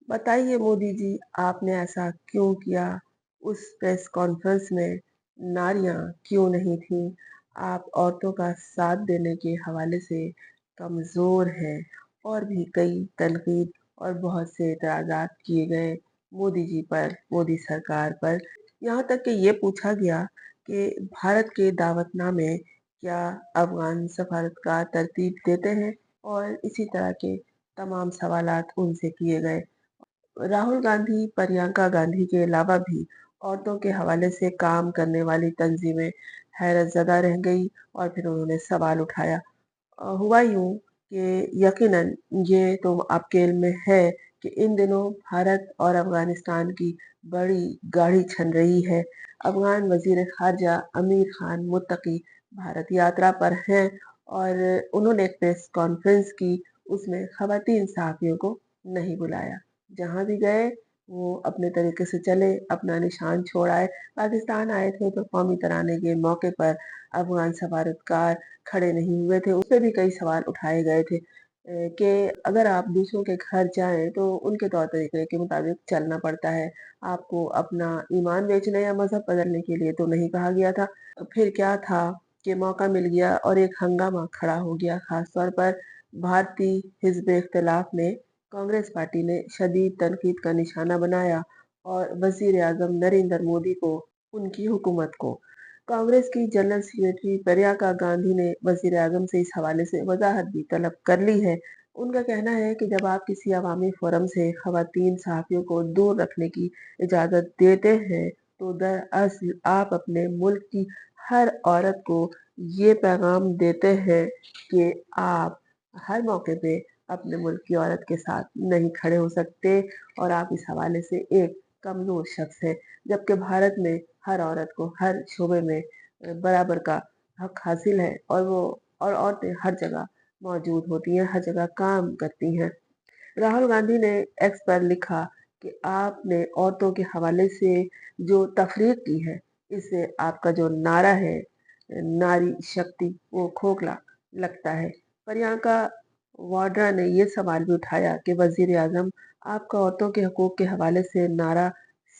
बताइए मोदी जी, आपने ऐसा क्यों किया? उस प्रेस कॉन्फ्रेंस में नारियां क्यों नहीं थीं? आप औरतों का साथ देने के हवाले से कमजोर हैं। और भी कई तनकीद और बहुत से एतराजात किए गए मोदी जी पर, मोदी सरकार पर। यहाँ तक कि ये पूछा गया कि भारत के दावतनामे क्या अफगान सफारतकार तरतीब देते हैं, और इसी तरह के तमाम सवालात उनसे किए गए। राहुल गांधी, प्रियंका गांधी के अलावा भी औरतों के हवाले से काम करने वाली तंजीमें हैरत ज़दा रह गई और फिर उन्होंने सवाल उठाया। हुआ यूं कि यकीनन ये तो आपके इल्म में है कि इन दिनों भारत और अफगानिस्तान की बड़ी गाढ़ी छन रही है। अफगान वजीर खारजा अमीर खान मुत्तकी भारत यात्रा पर हैं और उन्होंने एक प्रेस कॉन्फ्रेंस की। उसमें खवातीन सहाफियों को नहीं बुलाया। जहां भी गए वो अपने तरीके से चले, अपना निशान छोड़ आए। पाकिस्तान आए थे तो कौमी तराने के मौके पर अफगान सफारतकार खड़े नहीं हुए थे। उसपे भी कई सवाल उठाए गए थे कि अगर आप दूसरों के घर जाएं तो उनके तौर तरीके के मुताबिक चलना पड़ता है। आपको अपना ईमान बेचने या मजहब बदलने के लिए तो नहीं कहा गया था। फिर क्या था कि मौका मिल गया और एक हंगामा खड़ा हो गया। खासतौर पर भारतीय हिजब इख्तिलाफ ने, कांग्रेस पार्टी ने शदीद तनकीद का निशाना बनाया और वजीर आजम नरेंद्र मोदी को, उनकी हुकूमत को। कांग्रेस की जनरल सेक्रेटरी प्रियंका गांधी ने वजीर आजम से इस हवाले से वजाहत भी तलब कर ली है। उनका कहना है कि जब आप किसी अवामी फोरम से खवातीन सहाफियों को दूर रखने की इजाजत देते हैं तो दरअसल आप अपने मुल्क की हर औरत को ये पैगाम देते हैं कि आप हर मौके पे अपने मुल्क की औरत के साथ नहीं खड़े हो सकते और आप इस हवाले से एक कमजोर शख्स है। जबकि भारत में हर औरत को हर शोबे में बराबर का हक हासिल है और वो और औरतें हर जगह मौजूद होती हैं, हर जगह काम करती हैं। राहुल गांधी ने एक्स पर लिखा कि आपने औरतों के हवाले से जो तफरीक की है, इससे आपका जो नारा है नारी शक्ति, वो खोखला लगता है। प्रियंका वाड्रा ने ये सवाल भी उठाया कि वजीर आजम, आपका औरतों के हकूक के हवाले से नारा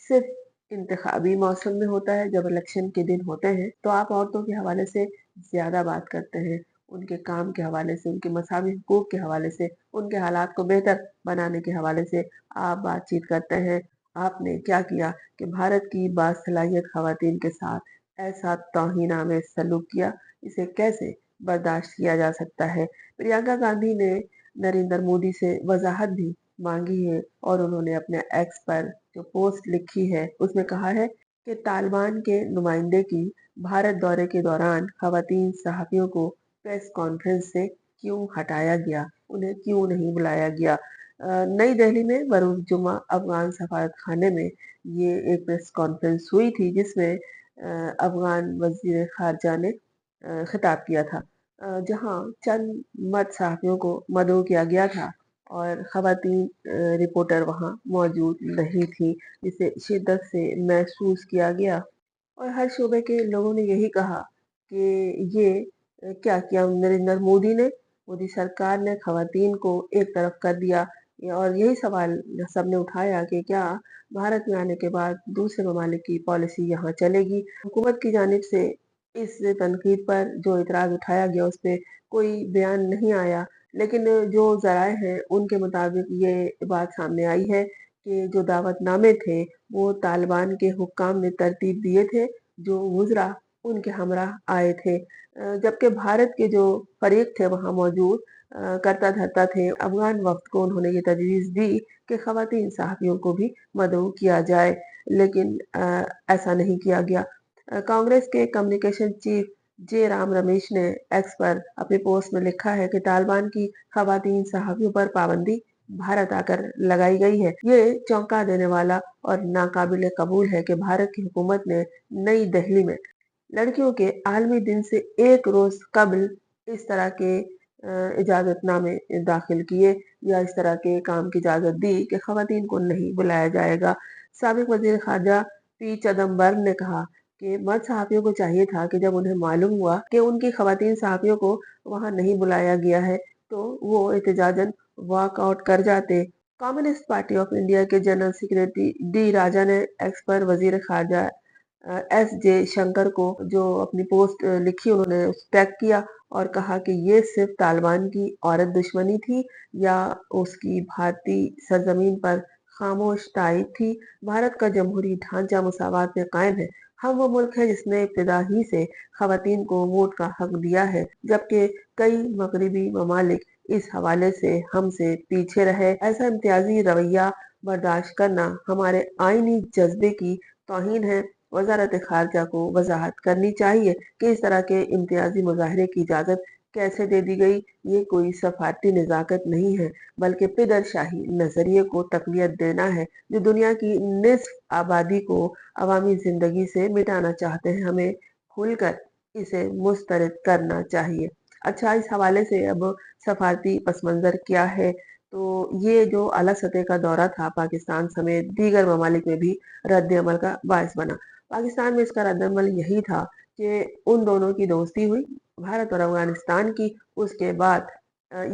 सिर्फ इंतखाबी मौसम में होता है, जब इलेक्शन के दिन होते हैं तो आप औरतों के हवाले से ज्यादा बात करते हैं। उनके काम के हवाले से, उनके मसावी हकूक के हवाले से, उनके हालात को बेहतर बनाने के हवाले से आप बातचीत करते हैं। आपने क्या किया कि भारत की बासलाहियत खवातीन के साथ ऐसा तौहीनामेज सलूक किया। इसे कैसे बर्दाश्त किया जा सकता है? प्रियंका गांधी ने नरेंद्र मोदी से वजाहत भी मांगी है और उन्होंने अपने एक्स पर जो पोस्ट लिखी है उसमें कहा है कि तालिबान के नुमाइंदे की भारत दौरे के दौरान खवातीन सहाफियों को प्रेस कॉन्फ्रेंस से क्यों हटाया गया, उन्हें क्यों नहीं बुलाया गया। नई दिल्ली में बरूज जुमा अफगान सफारत खाने में ये एक प्रेस कॉन्फ्रेंस हुई थी जिसमें अफगान वजीर खारजा ने खिताब किया था, जहां चंद मर्द सहाफियों को मदऊ किया गया था और खवातीन रिपोर्टर वहां मौजूद नहीं थी, जिसे शिद्दत से महसूस किया गया। और हर शोबे के लोगों ने यही कहा कि ये क्या किया नरेंद्र मोदी ने, मोदी सरकार ने खवातीन को एक तरफ कर दिया। और यही सवाल सबने उठाया कि क्या भारत में आने के बाद दूसरे ममालिक की पॉलिसी यहाँ चलेगी। हुकूमत की जानिब से इस तनकीद पर जो इतराज उठाया गया उस पर कोई बयान नहीं आया, लेकिन जो जराए हैं उनके मुताबिक ये बात सामने आई है कि जो दावतनामे थे वो तालिबान के हुक्काम ने तरतीब दिए थे, जो वुज़रा उनके हमराह आए थे। जबकि भारत के जो फरीक थे वहाँ मौजूद करता धरता थे। अफगान वफ्द को उन्होंने ये तजवीज़ दी कि खवातीन सहाफ़ियों को भी मदऊ किया जाए, लेकिन ऐसा नहीं किया गया। कांग्रेस के कम्युनिकेशन चीफ जे राम रमेश ने एक्स पर अपनी पोस्ट में लिखा है कि तालिबान की खवातीन सहाफ़ियों पर पाबंदी भारत आकर लगाई गई है। ये चौंका देने वाला और नाकाबिले कबूल है कि भारत की हुकूमत ने नई दिल्ली में लड़कियों के आलमी दिन से एक रोज कबल इस तरह के इजाजतनामे दाखिल किए या इस तरह के काम की इजाजत दी कि खवातीन को नहीं बुलाया जाएगा। साबिक वजीर खारजा पी चिदम्बरम ने कहा कि मर्द सहाफियों को चाहिए था कि जब उन्हें मालूम हुआ कि उनकी खवातीन सहाफियों को वहां नहीं बुलाया गया है तो वो एहतजाजन वॉकआउट कर जाते कम्युनिस्ट पार्टी ऑफ इंडिया के जनरल सेक्रेटरी डी राजा ने एक्स पर वजीर खारजा एस जे शंकर को जो अपनी पोस्ट लिखी उन्होंने उस टैग किया और कहा कि ये सिर्फ तालिबान की औरत दुश्मनी थी या उसकी भारतीय सरजमीन पर खामोश तायद थी। भारत का जमहूरी ढांचा मुसावात में कायम है। हम वो मुल्क है जिसने इब्तिदा ही से खवातीन को वोट का हक दिया है, जबकि कई मगरबी ममालिक इस हवाले से हमसे पीछे रहे। ऐसा इम्तियाजी रवैया बर्दाश्त करना हमारे आईनी जज्बे की तौहीन है। वजारत खारजा को वजाहत करनी चाहिए कि इस तरह के इम्तियाजी मुजाहरे की इजाजत कैसे दे दी गई। ये कोई सफारती नजाकत नहीं है, बल्कि पिदरशाही नजरिए को तकवीत देना है जो दुनिया की निस्फ आबादी को अवामी जिंदगी से मिटाना चाहते हैं। हमें खुलकर इसे मुस्तरद करना चाहिए। अच्छा, इस हवाले से अब सफारती पस मंजर क्या है, तो ये जो आला सतह का दौरा था पाकिस्तान समेत दीगर ममालिक में भी रद्द अमल का बायस बना। पाकिस्तान में इसका रद्द अमल यही था कि उन दोनों की दोस्ती हुई, भारत और अफगानिस्तान की। उसके बाद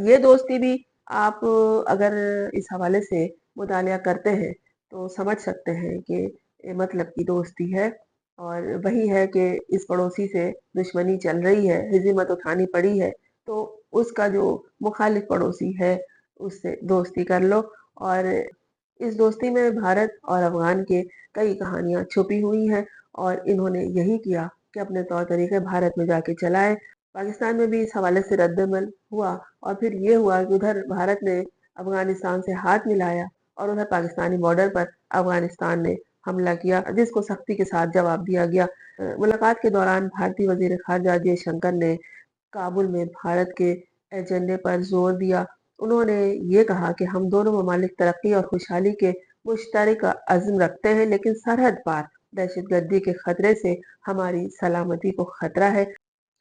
ये दोस्ती भी आप अगर इस हवाले से मुतालिया करते हैं तो समझ सकते हैं कि मतलब की दोस्ती है और वही है कि इस पड़ोसी से दुश्मनी चल रही है, हिज़्मत उठानी पड़ी है, तो उसका जो मुखालिफ पड़ोसी है उससे दोस्ती कर लो। और इस दोस्ती में भारत और अफगान के कई कहानियां छुपी हुई हैं और इन्होंने यही किया कि अपने तौर तरीके भारत में जाके चलाए। पाकिस्तान में भी इस हवाले से रद्दमल हुआ और फिर ये हुआ कि उधर भारत ने अफगानिस्तान से हाथ मिलाया और उधर पाकिस्तानी बॉर्डर पर अफगानिस्तान ने हमला किया, जिसको सख्ती के साथ जवाब दिया गया। मुलाकात के दौरान भारतीय वजीर खारजा जयशंकर ने काबुल में भारत के एजेंडे पर जोर दिया। उन्होंने ये कहा कि हम दोनों ममालिक तरक्की और खुशहाली के मुश्तरक अज़्म रखते हैं, लेकिन सरहद पार दहशतगर्दी के खतरे से हमारी सलामती को खतरा है।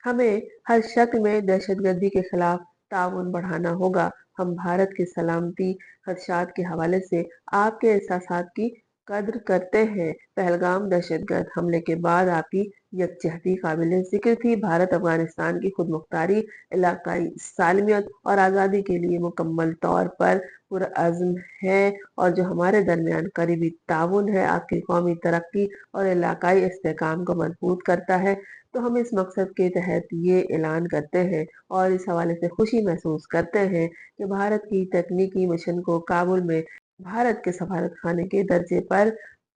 हमें हर शक्ल में दहशतगर्दी के खिलाफ ताउन बढ़ाना होगा। हम भारत की सलामती खदशात के हवाले से आपके एहसासात की कद्र करते हैं। पहलगाम दहशतगर्द हमले के बाद आपकी यकजहती काबिल जिक्र थी। भारत अफगानिस्तान की खुद मुख्तारी, इलाकाई सालमियत और आज़ादी के लिए मुकम्मल तौर पर पुरअज़्म है और जो हमारे दरमियान करीबी ताउन है आपकी कौमी तरक्की और इलाकाई इस्तेहकाम को मजबूत करता है। तो हम इस मकसद के तहत ये ऐलान करते हैं और इस हवाले से खुशी महसूस करते हैं कि भारत की तकनीकी मिशन को काबुल में भारत के सफारत खाने के दर्जे पर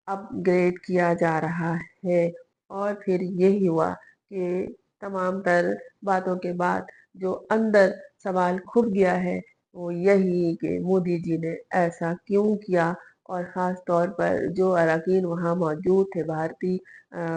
अपग्रेड किया जा रहा है। और फिर यही हुआ कि तमाम तर बातों के बाद जो अंदर सवाल खुद गया है वो यही कि मोदी जी ने ऐसा क्यों किया और ख़ास तौर पर जो अरकान वहाँ मौजूद थे भारतीय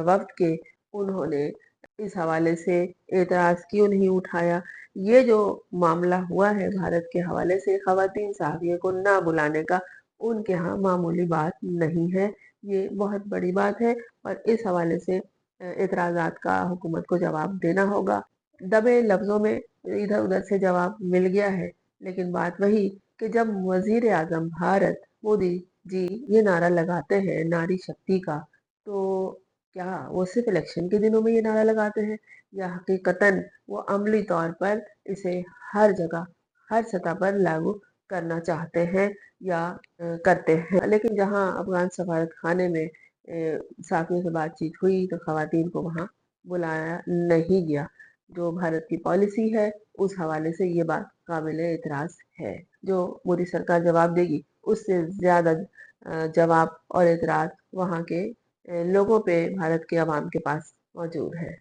वफ्द के, उन्होंने इस हवाले से एतराज़ क्यों नहीं उठाया। ये जो मामला हुआ है भारत के हवाले से खवातीन साहबियों को ना बुलाने का, उनके यहाँ मामूली बात नहीं है, ये बहुत बड़ी बात है और इस हवाले से एतराज़ात का हुकूमत को जवाब देना होगा। दबे लफ्ज़ों में इधर उधर से जवाब मिल गया है, लेकिन बात वही कि जब वजीर आजम भारत मोदी जी ये नारा लगाते हैं नारी शक्ति का, तो क्या वो सिर्फ इलेक्शन के दिनों में ये नारा लगाते हैं या हकीकतन वो अमली तौर पर इसे हर जगह हर सतह पर लागू करना चाहते हैं या करते हैं। लेकिन जहां अफगान सफारत खाने में साफियों से बातचीत हुई तो खवातीन को वहां बुलाया नहीं गया। जो भारत की पॉलिसी है उस हवाले से ये बात काबिल एतराज है। जो मोदी सरकार जवाब देगी उससे ज्यादा जवाब और एतराज वहाँ के लोगों पे भारत के अवाम के पास मौजूद है।